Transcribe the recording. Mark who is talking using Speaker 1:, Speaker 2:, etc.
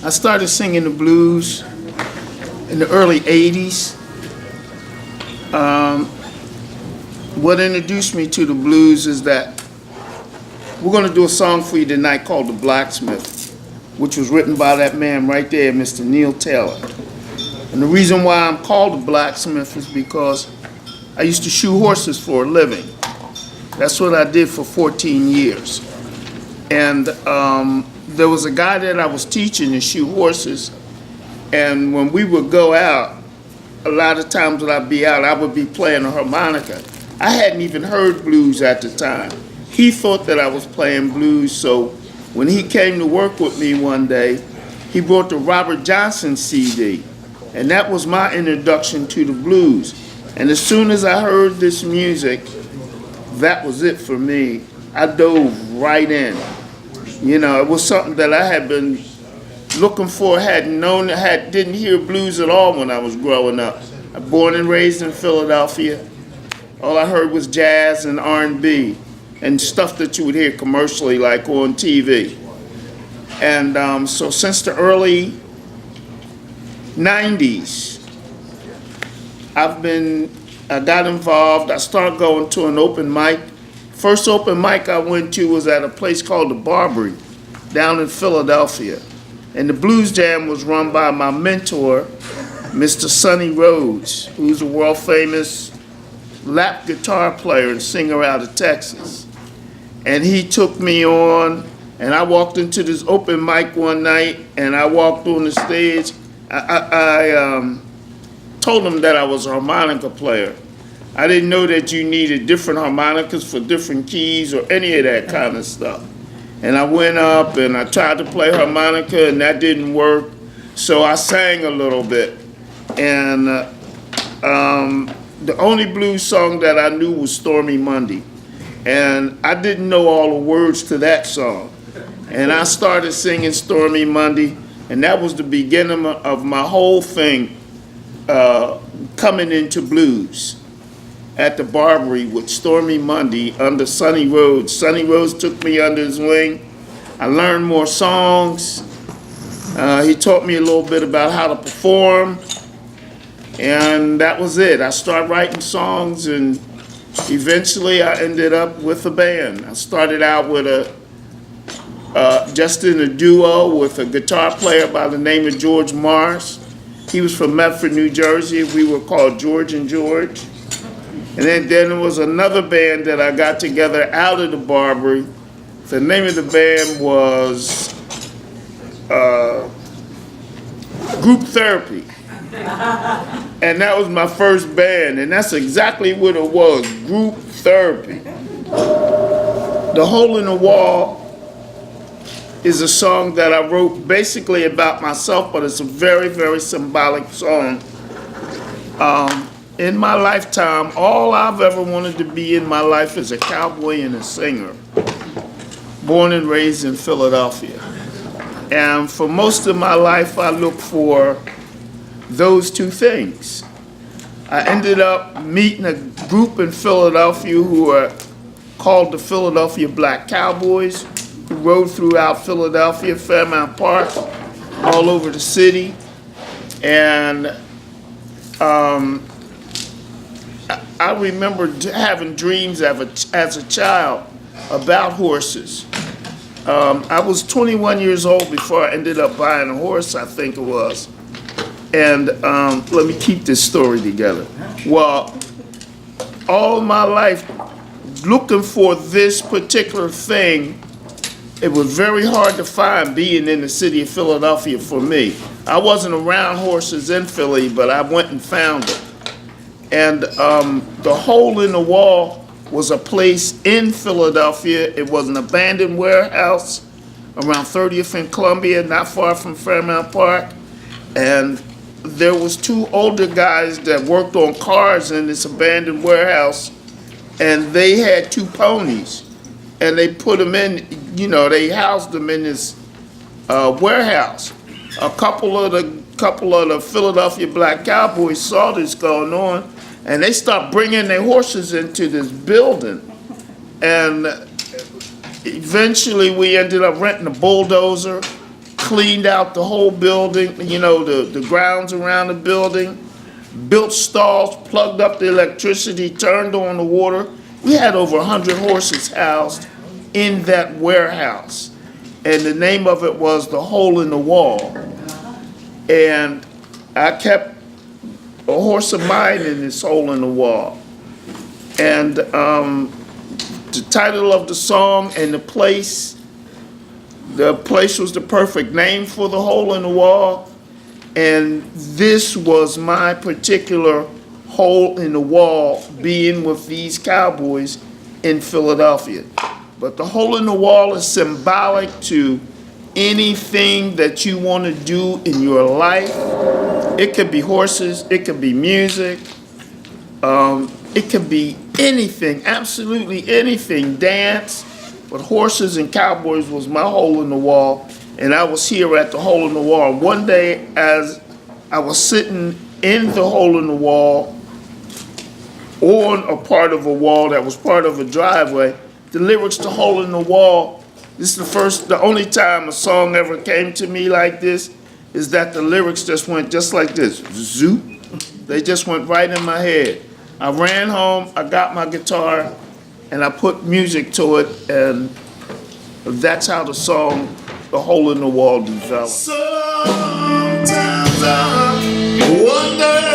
Speaker 1: I started singing the blues in the early 80s. What introduced me to the blues is that we're going to do a song for you tonight called The Blacksmith, which was written by that man right there, Mr. Neil Taylor. And the reason why I'm called the blacksmith is because I used to shoe horses for a living. That's what I did for 14 years. And there was a guy that I was teaching to shoe horses, and when we would go out, a lot of times when I'd be out, I would be playing a harmonica. I hadn't even heard blues at the time. He thought that I was playing blues, so when he came to work with me one day, he brought the Robert Johnson CD, and that was my introduction to the blues. And as soon as I heard this music, that was it for me. I dove right in. You know, it was something that I had been looking for, didn't hear blues at all when I was growing up. I'm born and raised in Philadelphia. All I heard was jazz and R&B and stuff that you would hear commercially, like on TV. And so since the early 90s, I got involved. I started going to an open mic. First open mic I went to was at a place called the Barbary down in Philadelphia. And the Blues Jam was run by my mentor, Mr. Sonny Rhodes, who's a world famous lap guitar player and singer out of Texas. And he took me on, and I walked into this open mic one night, and I walked on the stage. I told him that I was a harmonica player. I didn't know that you needed different harmonicas for different keys or any of that kind of stuff. And I went up and I tried to play harmonica, and that didn't work. So I sang a little bit. And the only blues song that I knew was Stormy Monday. And I didn't know all the words to that song. And I started singing Stormy Monday, and that was the beginning of my whole thing coming into blues at the Barbary with Stormy Monday under Sonny Rhodes. Sonny Rhodes took me under his wing. I learned more songs. He taught me a little bit about how to perform, and that was it. I started writing songs, and eventually I ended up with a band. I started out with just in a duo with a guitar player by the name of George Morris. He was from Medford, New Jersey. We were called George and George. And then there was another band that I got together out of the Barbary. The name of the band was Group Therapy. And that was my first band, and that's exactly what it was, Group Therapy. The Hole in the Wall is a song that I wrote basically about myself, but it's a very, very symbolic song. In my lifetime, all I've ever wanted to be in my life is a cowboy and a singer, born and raised in Philadelphia. And for most of my life, I looked for those two things. I ended up meeting a group in Philadelphia who are called the Philadelphia Black Cowboys, who rode throughout Philadelphia, Fairmount Park, all over the city. And I remember having dreams as a child about horses. I was 21 years old before I ended up buying a horse, I think it was. And let me keep this story together. Well, all my life, looking for this particular thing, it was very hard to find being in the city of Philadelphia for me. I wasn't around horses in Philly, but I went and found it. And the Hole in the Wall was a place in Philadelphia. It was an abandoned warehouse around 30th and Columbia, not far from Fairmount Park. And there was two older guys that worked on cars in this abandoned warehouse, and they had two ponies. And they put them in, they housed them in this warehouse. A couple of the Philadelphia Black Cowboys saw this going on, and they stopped bringing their horses into this building. And eventually we ended up renting a bulldozer, cleaned out the whole building, you know, the grounds around the building, built stalls, plugged up the electricity, turned on the water. We had over 100 horses housed in that warehouse. And the name of it was The Hole in the Wall. And I kept a horse of mine in this hole in the wall. And the title of the song and the place was the perfect name for the hole in the wall. And this was my particular hole in the wall, being with these Cowboys in Philadelphia. But the hole in the wall is symbolic to anything that you want to do in your life. It could be horses, it could be music, it could be anything, absolutely anything, dance. But horses and cowboys was my hole in the wall, and I was here at the hole in the wall. One day, as I was sitting in the hole in the wall, on a part of a wall that was part of a driveway, the lyrics to Hole in the Wall, this is the only time a song ever came to me like this, is that the lyrics just went just like this, zoop. They just went right in my head. I ran home, I got my guitar, and I put music to it, and that's how the song, The Hole in the Wall, developed.
Speaker 2: Sometimes I wonder